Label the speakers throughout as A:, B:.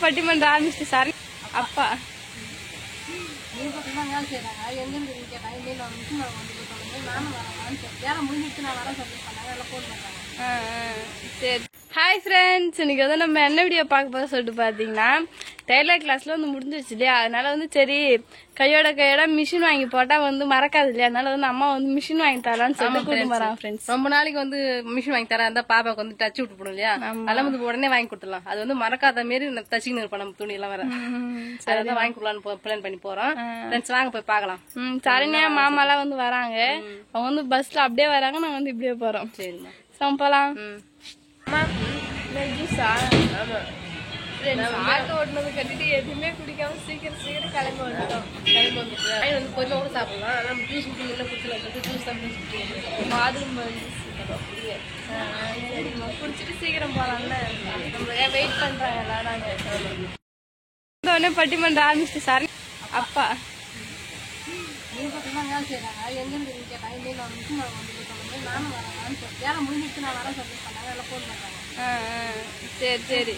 A: பட்டிமன்ற ஆரம்பிச்சு சார் அப்பா சரி. ஹாய் ஃப்ரெண்ட்ஸ், இன்னைக்கு வந்து நம்ம என்ன வீடியோ பார்க்க போறோம் சொல்லிட்டு பார்த்தீங்கன்னா, டெய்லர் கிளாஸ்ல வந்து முடிஞ்சிருச்சு இல்லையா, அதனால வந்து சரி கையோட மிஷின் வாங்கி போட்டா வந்து மறக்காது இல்லையா, அதனால வந்து அம்மா வந்து மிஷின் வாங்கி தரலான்னு சொல்லிட்டு கூட்டு போறாங்க ஃப்ரெண்ட்ஸ்.
B: ரொம்ப நாளைக்கு வந்து மிஷின் வாங்கி தரேன் அந்த பாப்பாக்கு வந்து டச் விட்டு போடும் இல்லையா, அதெல்லாம் வந்து உடனே வாங்கி கொடுத்துடலாம். அது வந்து மறக்காத மாரி தச்சின்னு இருப்போம் நம்ம துணி எல்லாம் வேற, அதான் வாங்கி கொடுக்கலான்னு பிளான் பண்ணி போறோம். ஃப்ரெண்ட்ஸ் வாங்க போய் பாக்கலாம்.
A: சரண்யா மாமாலாம் வந்து வராங்க, அவங்க வந்து பஸ்ல அப்படியே வராங்க, நாங்க வந்து இப்படியே போறோம்.
B: சரிம்மா
A: போலாம். ஆட்டோ ஓட்டுனது கட்டிட்டு எதுவுமே குடிக்காம சீக்கிரம் கிளம்பி வந்துட்டோம்.
B: கொஞ்சம் கூட சாப்பிடலாம், ஆனா ஜூஸ் குடிக்கலாம் குடிச்சலாம், ஜூஸ் தான்
A: மாதுளம் சரிம்மா, குடிச்சிட்டு சீக்கிரம் போலாம்ல, நம்ம வெயிட் பண்றாங்க எல்லாரும். பட்டிமன்ற ஆரம்பிச்சு சார் அப்பா சரி சரி.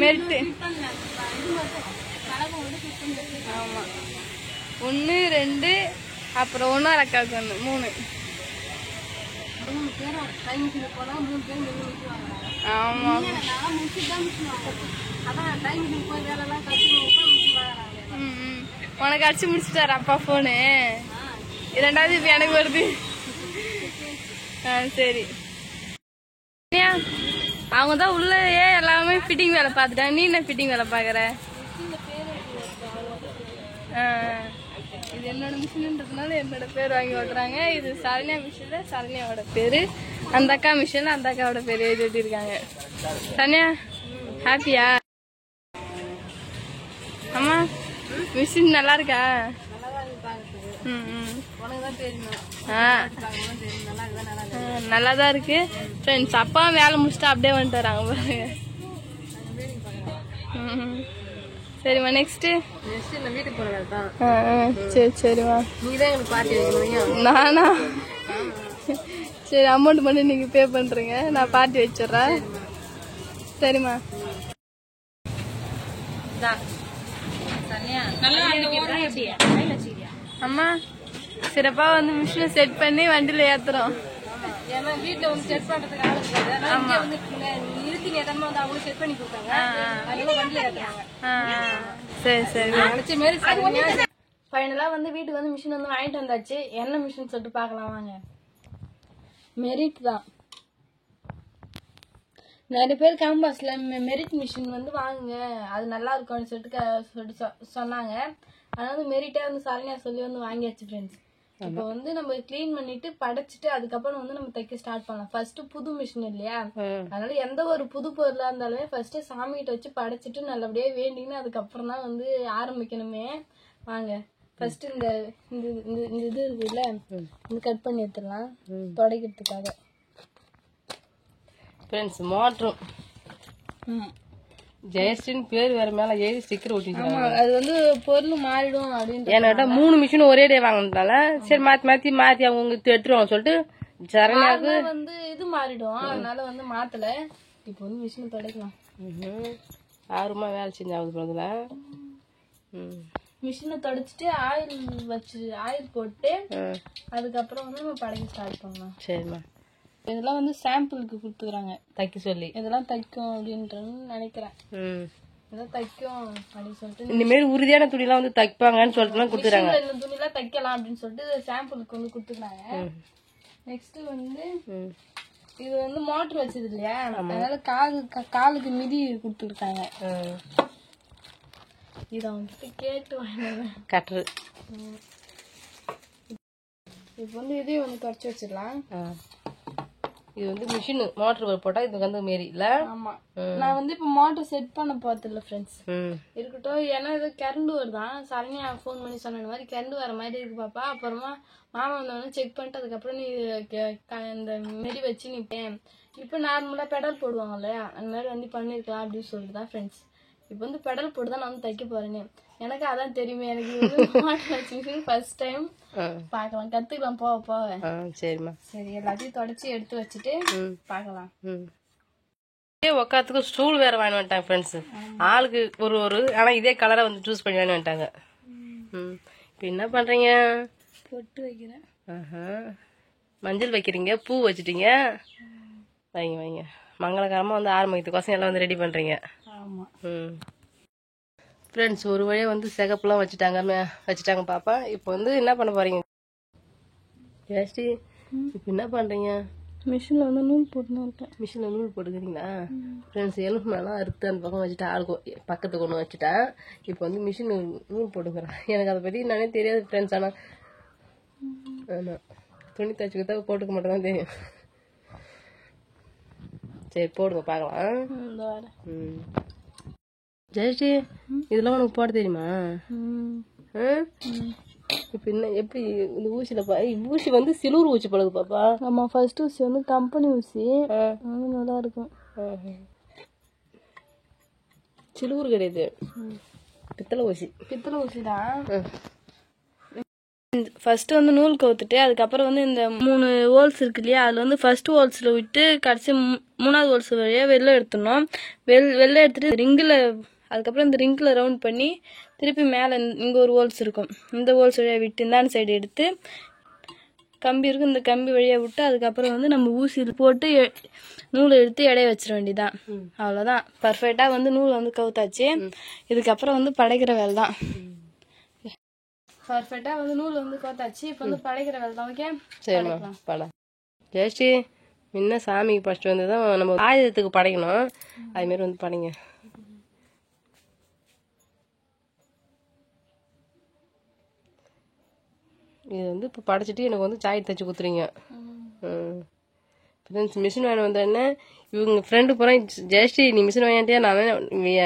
A: மெரிட்டு ஆமா 1 2 அப்புறம் 1 அக்காவுக்கு 1 3. ஆமா உனக்கு அடிச்சு முடிச்சுட்டாரு அப்பா போனு, இரண்டாவது இப்ப எனக்கு வருது. சரி, அவங்கதான் உள்ளயே எல்லாமே ஃபிட்டிங் வேலை பாத்துட்டாங்க, நீ என்ன ஃபிட்டிங் வேலை பாக்குற? இது என்னோட மிஷின்ன்றதுனால என்னோட பேர் வாங்கி ஓட்டுறாங்க. இது சரண்யா மிஷின்ல சரண்யாவோட பேரு, அந்த அக்கா மிஷின்ல அந்த அக்காவோட பேரு எழுதி ஓட்டிருக்காங்க. சரண்யா ஹாப்பியா? அம்மா மிஷின் நல்லா இருக்கா? நல்லாதான் இருக்கு ஃப்ரெண்ட்ஸ். அப்பா வேலை முடிச்சுட்டு அப்படியே வந்துட்டு வராங்க பாருங்க. சரிம்மா, நெக்ஸ்ட்
B: வீட்டுக்கு போனதான்.
A: சரி சரிம்மா.
B: நீதான் எனக்கு பார்ட்டி வைக்கணும்.
A: நானா? சரி, அமௌண்ட் மட்டும் நீங்க பே பண்றீங்க, நான் பார்ட்டி வச்சிடுறேன். சரிம்மா. அம்மா சிறப்பா வந்து மிஷினை செட் பண்ணி வண்டியில ஏத்துறோம்.
B: ஏன்னா வீட்டுல வந்து செட் பண்றதுக்கு ஆளு இருக்காது, நிறுத்தி நேரமா வந்து அவங்களும் செட் பண்ணி கொடுத்தாங்க, அதனால வண்டியில ஏத்துறாங்க.
A: சரி சரி.
B: நினைச்ச மாரி
A: ஃபைனலா வந்து வீட்டுக்கு வந்து மிஷின் வந்து வாங்கிட்டு வந்தாச்சு. என்ன மிஷின் சொல்லிட்டு பாக்கலாம் வாங்க. மெரிட் தான். நிறைய பேர் கேம்பஸ்ல மெரிட் மிஷின் வந்து வாங்குங்க, அது நல்லா இருக்கும்னு சொல்லிட்டு சொன்னாங்க. அதனால மெரிட்டே வந்து சரண்யா சொல்லி வந்து வாங்கியாச்சு ஃப்ரெண்ட்ஸ். இப்போ வந்து நம்ம கிளீன் பண்ணிட்டு படைச்சிட்டு அதுக்கப்புறம் வந்து நம்ம தைக்க ஸ்டார்ட் பண்ணலாம். ஃபர்ஸ்ட் புது மிஷின் இல்லையா, அதனால எந்த ஒரு புது பொருளா இருந்தாலுமே ஃபர்ஸ்ட் சாமி கிட்ட வச்சு படைச்சிட்டு நல்லபடியா வேண்டிங்கன்னு அதுக்கப்புறம் தான் வந்து ஆரம்பிக்கணுமே. வாங்க ஃபர்ஸ்ட் இந்த இது இருக்குல்ல, இது கட் பண்ணி எடுத்துடலாம் துடைக்கிறதுக்காக.
B: ஃப்ரெண்ட்ஸ் மோட்டரும் ஜெயஸ்டின் பேர் வேற மேல எழுதி ஸ்டிக்கர் ஒட்டிக்கிறாங்க.
A: அது வந்து பொருள் மாறிடும் அப்படின்னு
B: ஏன்னா 3 மிஷின் ஒரே டே வாங்கினதால சரி மாத்தி அவங்க எடுத்துருவாங்க சொல்லிட்டு சரண்யாவுக்கு
A: வந்து இது மாறிடும், அதனால வந்து மாத்தல. இப்போ வந்து மிஷின் துடைக்கலாம்.
B: ஆர்வமா வேலை செஞ்சாவது போதுல
A: மிஷினை தொடச்சிட்டு ஆயில் போட்டு அதுக்கப்புறம் வந்து நம்ம படைக்க ஸ்டார்ட் பண்ணலாம்.
B: சரிம்மா.
A: இதெல்லாம் வந்து சாம்பிளுக்கு கொடுத்துக்கிறாங்க
B: தைக்க சொல்லி,
A: இதெல்லாம் தைக்கும் அப்படின்றது நினைக்கிறேன். இதெல்லாம் தைக்கும் அப்படின்னு சொல்லிட்டு
B: இந்த மாதிரி உறுதியான துணி எல்லாம் வந்து தைப்பாங்கன்னு சொல்லிட்டு கொடுத்துறாங்க.
A: இந்த துணி எல்லாம் தைக்கலாம் அப்படின்னு சொல்லிட்டு சாம்பிளுக்கு வந்து கொடுத்துக்கிறாங்க. நெக்ஸ்ட் வந்து இது வந்து மோட்டர் வச்சது இல்லையா, அதனால காலுக்கு மிதி கொடுத்துருக்காங்க. இது அவங்க கேட்டு
B: கட்டுரு.
A: இப்போ வந்து இதையும் வந்து கடிச்சு வச்சிடலாம்.
B: இது வந்து மிஷின் மோட்டர் போட்டா இது வந்து மாரி இல்ல.
A: ஆமா, நான் வந்து இப்ப மோட்டர் செட் பண்ண பார்த்தல ஃப்ரெண்ட்ஸ். இருக்கட்டும், ஏன்னா இது கரண்ட் வருதான். சரண்யா போன் பண்ணி சொன்ன மாதிரி கரண்ட் வர மாதிரி இருக்கு பாப்பா. அப்புறமா மாமா வந்தோடனே செக் பண்ணிட்டு அதுக்கப்புறம் நீ இந்த மெடி வச்சு நிப்பேன். இப்ப நார்மலா பெடல் போடுவாங்கல்ல, அந்த மாதிரி வந்து பண்ணிருக்கலாம் அப்படின்னு சொல்லிட்டு தான் ஃப்ரெண்ட்ஸ். இப்போ வந்து பெடல் போட்டு தான் நான் வந்து தைக்க போறேன்னு. எனக்கு அதான் தெரியுமே, எனக்கு வந்து மாட்டு மிஷின் ஃபர்ஸ்ட் டைம் பார்க்கலாம், கத்துக்கலாம் போக போக.
B: சரிம்மா.
A: சரி, எல்லாத்தையும் தொடச்சி எடுத்து வச்சுட்டு பார்க்கலாம்.
B: உக்காத்துக்கு ஸ்டூல் வேற வாங்கி வந்துட்டாங்க ஃப்ரெண்ட்ஸ். ஆளுக்கு ஒரு ஆனா இதே கலரை வந்து சூஸ் பண்ணி வாங்கி வந்துட்டாங்க. இப்போ என்ன பண்றீங்க?
A: பொட்டு வைக்கிறேன்.
B: மஞ்சள் வைக்கிறீங்க, பூ வச்சுட்டீங்க. வைங்க வைங்க, மங்களகரமா வந்து ஆரம்பிக்கிறதுக்கோசம் எல்லாம் வந்து ரெடி பண்றீங்க.
A: ஆமா.
B: ஃப்ரெண்ட்ஸ், ஒரு வழியா வந்து சிகப்புலாம் வச்சுட்டாங்க பாப்பா. இப்போ வந்து என்ன பண்ண போறீங்க ஜெயஸ்ரீ? இப்போ என்ன பண்றீங்க?
A: மிஷின்ல வந்து நூல் போட்டுன்னு இருக்கேன்.
B: மிஷின்ல நூல் போட்டுக்கிறீங்களா? ஃப்ரெண்ட்ஸ், எலும்பு மேலாம் அறுத்து அந்த பக்கம் வச்சுட்டா, ஆளுக்கு பக்கத்துக்கு ஒன்று வச்சுட்டேன். இப்போ வந்து மிஷின் நூல் போட்டுக்கிறேன். எனக்கு அதை பத்தி என்னன்னே தெரியாது ஃப்ரெண்ட்ஸ். ஆனா ஆமா, துணி தச்சுக்கிட்டா போட்டுக்க மட்டும் தான் தெரியும். சரி, போடுங்க பார்க்கலாம். ஜெயஸ்ரீ, இதெல்லாம் உனக்கு போட தெரியுமா? இப்ப என்ன எப்படி இந்த ஊசியில ஊசி வந்து சிலூர் ஊசி பழகு பாப்பா?
A: ஆமா, ஃபர்ஸ்ட் ஊசி வந்து கம்பெனி ஊசி, நல்லா இருக்கும்.
B: சிலூர் கிடையாது, பித்தளை ஊசி.
A: பித்தளை ஊசி தான். ஃபர்ஸ்ட் வந்து நூல் கவுத்துட்டு அதுக்கப்புறம் வந்து இந்த 3 ஹோல்ஸ் இருக்கு இல்லையா, அதுல வந்து ஃபர்ஸ்ட் ஹோல்ஸ்ல விட்டு கடைசி 3வது ஹோல்ஸ் வழியா வெளில எடுத்துடணும். வெளில எடுத்துட்டு ரிங்கில், அதுக்கப்புறம் இந்த ரிங்கில் ரவுண்ட் பண்ணி திருப்பி மேலே இங்கே ஒரு ஹோல்ஸ் இருக்கும், இந்த ஹோல்ஸ் வழியாக விட்டு இந்தாண்ட சைடு எடுத்து கம்பி இருக்கும், இந்த கம்பி வழியாக விட்டு அதுக்கப்புறம் வந்து நம்ம ஊசி போட்டு நூலை எடுத்து எடைய வச்சிட வேண்டியதான். அவ்வளோதான், பர்ஃபெக்டாக வந்து நூல் வந்து கவுத்தாச்சு. இதுக்கப்புறம் வந்து படைக்கிற வேலை தான். பர்ஃபெக்டாக வந்து நூல் வந்து கவுத்தாச்சு. இப்போ வந்து படைக்கிற வேலை தான். ஓகே,
B: சரிம்மா, படம். ஜெயஸ்ரீ, முன்ன சாமிக்கு ஃபர்ஸ்ட் வந்து தான் நம்ம ஆயுதத்துக்கு படைக்கணும். அதுமாரி வந்து படைங்க. இது வந்து இப்போ படைச்சிட்டு எனக்கு வந்து சாய் தைச்சு கொடுத்துறீங்க. மிஷின் வாங்கி வந்தோடனே இவங்க ஃப்ரெண்டு போகிறேன், ஜெயஸ்ரீ நீ மிஷின் வாங்கிட்டியா, நான்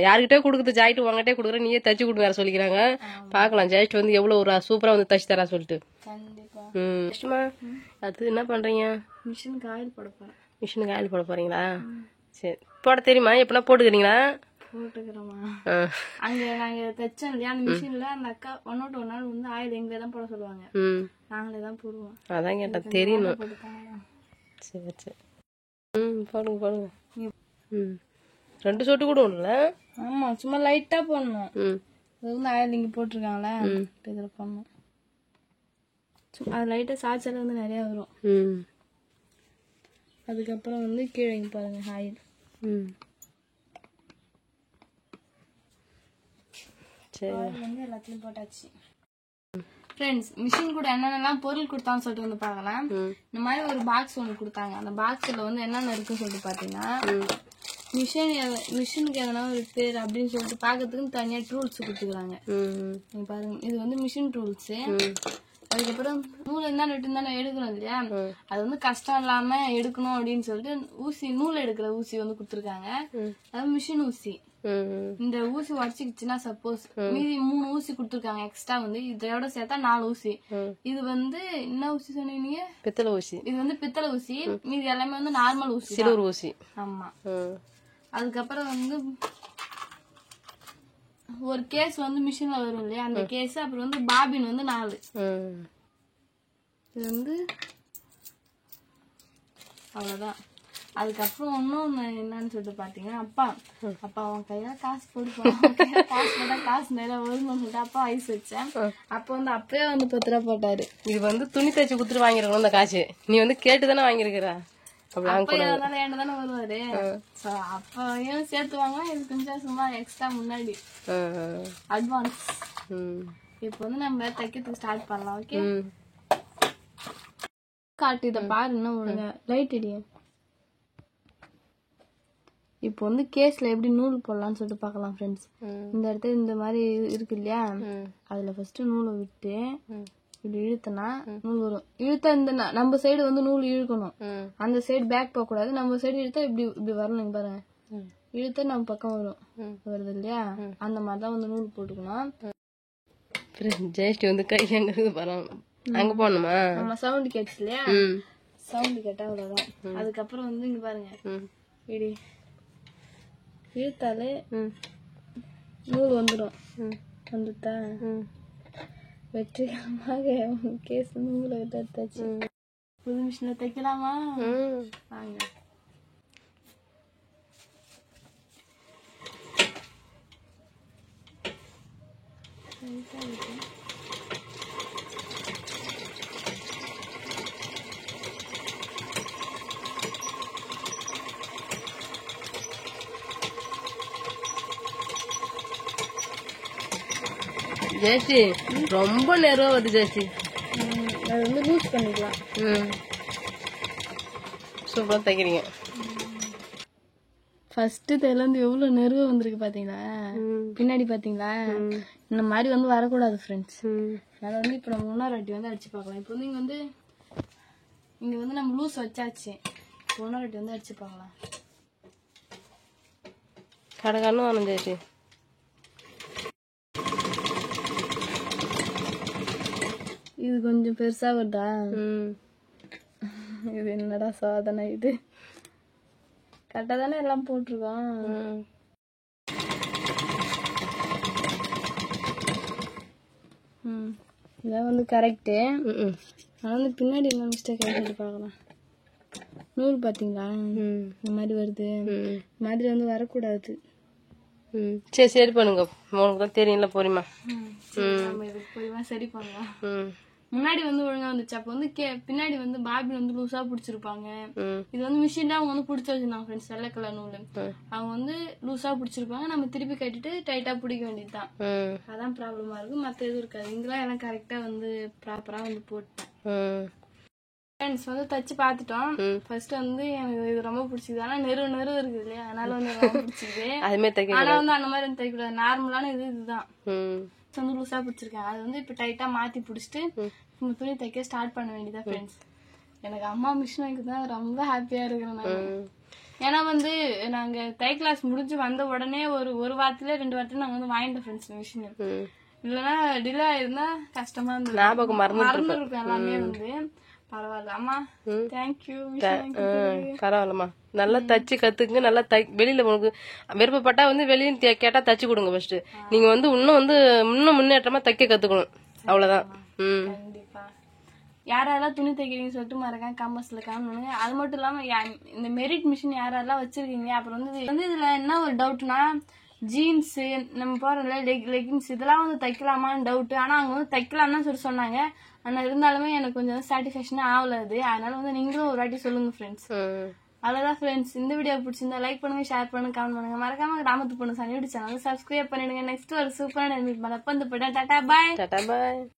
B: யாருக்கிட்டே கொடுக்குறது ஜாயிட்டு உங்ககிட்டே கொடுக்குறேன், நீயே தச்சு கொடுங்க வேற சொல்லிக்கிறாங்க. பார்க்கலாம் ஜெயஸ்ரீ வந்து எவ்வளோ ஒரு சூப்பராக வந்து தச்சு தரா சொல்லிட்டு. இஷ்டமா அது என்ன பண்ணுறீங்க?
A: மிஷினுக்கு ஆயில் போட போகிறேன்.
B: மிஷினுக்கு ஆயில் போட போகிறீங்களா? சரி, போட தெரியுமா? எப்படின்னா போட்டுக்கிறீங்களா?
A: போட்டுக்கிறோமா? அங்க நாங்க தைச்சோம் இல்லையா அந்த மிஷின்ல, அந்த அக்கா 1 or 2 நாள் வந்து ஆயில் எங்களே தான் போட சொல்லுவாங்க, நாங்களே தான் போடுவோம்.
B: அதான் கேட்டேன், தெரியணும். சரி சரி, போடுங்க போடுங்க. 2 சொட்டு கூட ஒண்ணுல.
A: ஆமா, சும்மா லைட்டா போடணும். இது வந்து ஆயில் இங்க போட்டிருக்காங்களே, இதுல போடணும். அது லைட்டா சாய்ச்சால வந்து நிறைய வரும். அதுக்கப்புறம் வந்து கீழே இங்க பாருங்க ஆயில். வந்து எல்லாத்தையும் போட்டாச்சு. ஃப்ரெண்ட்ஸ், மிஷின் கூட என்னென்னலாம் பொருள் கொடுத்தான்னு சொல்லிட்டு வந்து பார்க்கலாம். இந்த மாதிரி ஒரு பாக்ஸ் ஒன்று கொடுத்தாங்க. அந்த பாக்ஸ்ல வந்து என்னென்ன இருக்குன்னு சொல்லிட்டு பாத்தீங்கன்னா, மிஷினுக்கு எதனா ஒரு பேர் அப்படின்னு சொல்லிட்டு பாக்கிறதுக்கு தனியா டூல்ஸ் கொடுத்துக்கிறாங்க. நீங்க பாருங்க, இது வந்து மிஷின் டூல்ஸ். அதுக்கப்புறம் நூல் இருந்தாலும் விட்டு இருந்தாலும் எடுக்கணும் இல்லையா, அது வந்து கஷ்டம் இல்லாம எடுக்கணும் அப்படின்னு சொல்லிட்டு ஊசி, நூல் எடுக்கிற ஊசி வந்து கொடுத்துருக்காங்க. அது மிஷின் ஊசி. இந்த ஊசி உடச்சிக்கிச்சுன்னா சப்போஸ் மீதி 3 ஊசி கொடுத்துருக்காங்க எக்ஸ்ட்ரா, வந்து இதோட சேர்த்தா 4 ஊசி. இது வந்து என்ன ஊசி சொன்னீங்க?
B: பித்தளை ஊசி. இது
A: வந்து பித்தளை ஊசி. மீதி எல்லாமே வந்து நார்மல் ஊசி,
B: சிலூர் ஊசி.
A: ஆமா. அதுக்கப்புறம் வந்து ஒரு கேஸ் வந்து மிஷின்ல வரும் இல்லையா, அந்த கேஸ். அப்புறம் வந்து பாபின் வந்து 4. இது வந்து அவ்வளவுதான். அதுக்கப்புறம் இன்னொன்னு என்னன்னு சொல்லிட்டு பாத்தீங்கன்னா, அப்பா அவன் கையில காசு போட்டு காசு போட்டா காசு நிறைய வரும்னு சொல்லிட்டு அப்பா ஐஸ் வச்சேன். அப்ப வந்து அப்பவே வந்து 10 ரூபா போட்டாரு.
B: இது வந்து துணி தைச்சு குடுத்துட்டு வாங்கிருக்கணும் இந்த காசு. நீ வந்து கேட்டுதானே வாங்கிருக்கிற.
A: தானே வருவாரு, அப்பயும் சேர்த்து வாங்க. இது கொஞ்சம் சும்மா எக்ஸ்ட்ரா முன்னாடி அட்வான்ஸ். இப்ப வந்து நம்ம தைக்கிறதுக்கு ஸ்டார்ட் பண்ணலாம். ஓகே, காட்டு இத பாருன்னா ஒழுங்க லைட் அடியும். இப்போ வந்து கேஸ்ல எப்படி நூல் போடலாம்னு சொல்லிட்டு பாக்கலாம் ஃப்ரெண்ட்ஸ். இந்த இடத்துல இந்த மாதிரி இருக்கு இல்லையா, அதுல ஃபர்ஸ்ட் நூலை விட்டு இப்படி இழுத்தனா நூல் வரும். இழுத்தா இந்த நம்ம சைடு வந்து நூல் இழுக்கணும், அந்த சைடு பேக் போக கூடாது. நம்ம சைடு இழுத்தா இப்படி இப்படி வரணும். நீங்க பாருங்க, இழுத்தா நம்ம பக்கம் வரும், வருது இல்லையா, அந்த மாதிரிதான் வந்து நூல் போட்டுக்கணும்.
B: ஜெயஸ்ரீ வந்து கை எங்க இருக்குது பாருங்க, அங்க போகணுமா?
A: நம்ம சவுண்ட் கேட்ச்சு இல்லையா, சவுண்ட் கேட்டா அவ்வளவுதான். அதுக்கப்புறம் வந்து இங்க பாருங்க, இப்படி இழுத்தாலே நூல் வந்துடும். வந்துட்டா வெற்றிகரமாக கேஸ் நூலை எடுத்தாச்சு. புது மிஷின்ல தைக்கலாமா? வாங்க.
B: ஜெயஸ்ரீ ரொம்ப நேரம் வருது ஜெயஸ்ரீ.
A: அது வந்து லூஸ் பண்ணிக்கலாம்.
B: சூப்பரா தைக்கிறீங்க.
A: ஃபர்ஸ்ட் தையல வந்து எவ்வளவு நெருவ வந்திருக்கு பாத்தீங்களா? பின்னாடி பாத்தீங்களா? இந்த மாதிரி வந்து வரக்கூடாது ஃப்ரெண்ட்ஸ். அதனால வந்து இப்ப நம்ம இன்னொரு வாட்டி வந்து அடிச்சு பார்க்கலாம். இப்போ வந்து இங்க வந்து நம்ம லூஸ் வச்சாச்சு. இன்னொரு வாட்டி வந்து அடிச்சு பார்க்கலாம்.
B: கடகான்னு வரணும் ஜெயஸ்ரீ.
A: இது கொஞ்சம் பெருசா வருதா? இது என்னடா சாதனை இது. கரெக்டா தானே எல்லாம் போட்டிருக்கோம். இதான் வந்து கரெக்டு. ஆனா வந்து பின்னாடி என்ன மிஸ்டேக் ஆகிட்டு பார்க்கலாம். நூல் பாத்தீங்களா இந்த மாதிரி வருது. இந்த மாதிரி வந்து வரக்கூடாது.
B: சரி சரி பண்ணுங்க. உனக்கு தான் தெரியும்ல பொறுமா.
A: பொறுமா சரி பண்ணலாம். முன்னாடி வந்து ஒழுங்கா வந்துச்சு. அப்ப வந்து பின்னாடி வந்து பாபி வந்து லூசா புடிச்சிருப்பாங்க. இது வந்து மிஷின் அவங்க வந்து புடிச்சு வச்சிருந்தாங்க ஃப்ரெண்ட்ஸ். வெள்ளை கலர் நூல் அவங்க வந்து லூசா புடிச்சிருப்பாங்க. நம்ம திருப்பி கட்டிட்டு டைட்டா பிடிக்க வேண்டியதுதான். அதான் ப்ராப்ளமா இருக்கு. மத்த எதுவும் இருக்காது. இங்கெல்லாம் எல்லாம் கரெக்டா வந்து ப்ராப்பரா வந்து போட்டேன். ஃப்ரெண்ட்ஸ் வந்து தச்சு பாத்துட்டோம். ஃபர்ஸ்ட் வந்து எனக்கு இது ரொம்ப பிடிச்சது. ஆனா நெரு இருக்குது இல்லையா, அதனால வந்து ரொம்ப பிடிச்சது. ஆனா வந்து அந்த மாதிரி வந்து தைக்கூடாது. நார்மலான இதுதான் வந்து லூசா பிடிச்சிருக்கேன். அது வந்து இப்ப டைட்டா மாத்தி பிடிச்சிட்டு துணி தைக்க ஸ்டார்ட் பண்ண வேண்டியதா ஃப்ரெண்ட்ஸ். எனக்கு அம்மா மிஷின் வாங்கிதான் ரொம்ப ஹாப்பியா இருக்கிறேன் நான். ஏன்னா வந்து நாங்க தை கிளாஸ் முடிஞ்சு வந்த உடனே ஒரு வாரத்துல 2 வாரத்துல நாங்க வந்து வாங்கிட்டோம் ஃப்ரெண்ட்ஸ் மிஷின். இல்லன்னா டிலே ஆயிருந்தா கஷ்டமா இருந்தது. மறந்து இருக்கும் எல்லாமே வந்து. பரவாயில்ல அம்மா, தேங்க்யூ.
B: பரவாயில்லம்மா. நல்லா தச்சு கத்துக்குங்க. நல்லா வெளியில உனக்கு விருப்பப்பட்டா வந்து வெளியே கேட்டா தச்சு கொடுங்க. ஃபர்ஸ்ட் நீங்க வந்து இன்னும் முன்னேற்றமா தைக்க கத்துக்கணும். அவ்வளவுதான்.
A: கண்டிப்பா. யாரெல்லாம் துணி தைக்கிறீங்கன்னு சொல்லிட்டு மறக்காம கமெண்ட்ஸ்ல கமெண்ட் பண்ணுங்க. அது மட்டும் இல்லாம இந்த மெரிட் மிஷின் யாரெல்லாம் வச்சிருக்கீங்க. அப்புறம் வந்து இதுல என்ன ஒரு டவுட்னா, ஜீன்ஸ் நம்ம போறோம்ல லெகின்ஸ் இதெல்லாம் வந்து தைக்கலாமான்னு டவுட். ஆனா அவங்க வந்து தைக்கலாம்னு சொல்லி சொன்னாங்க. ஆனா இருந்தாலுமே எனக்கு கொஞ்சம் சாட்டிஸ்பேக்ஷன் ஆகல அது. அதனால வந்து நீங்களும் ஒரு வாட்டி சொல்லுங்க ஃப்ரெண்ட்ஸ். அவ்வளவுதான் ஃப்ரெண்ட்ஸ். இந்த வீடியோ பிடிச்சிருந்தா லைக் பண்ணுங்க, ஷேர் பண்ணுங்க, கமெண்ட் பண்ணுங்க. மறக்காம கிராமத்து பொண்ணு யூடியூப் சேனல் சப்ஸ்கிரைப் பண்ணிடுங்க. நெக்ஸ்ட் ஒரு சூப்பரான மீட் பண்ண வந்து போயிட்டேன். டாடா பாய்.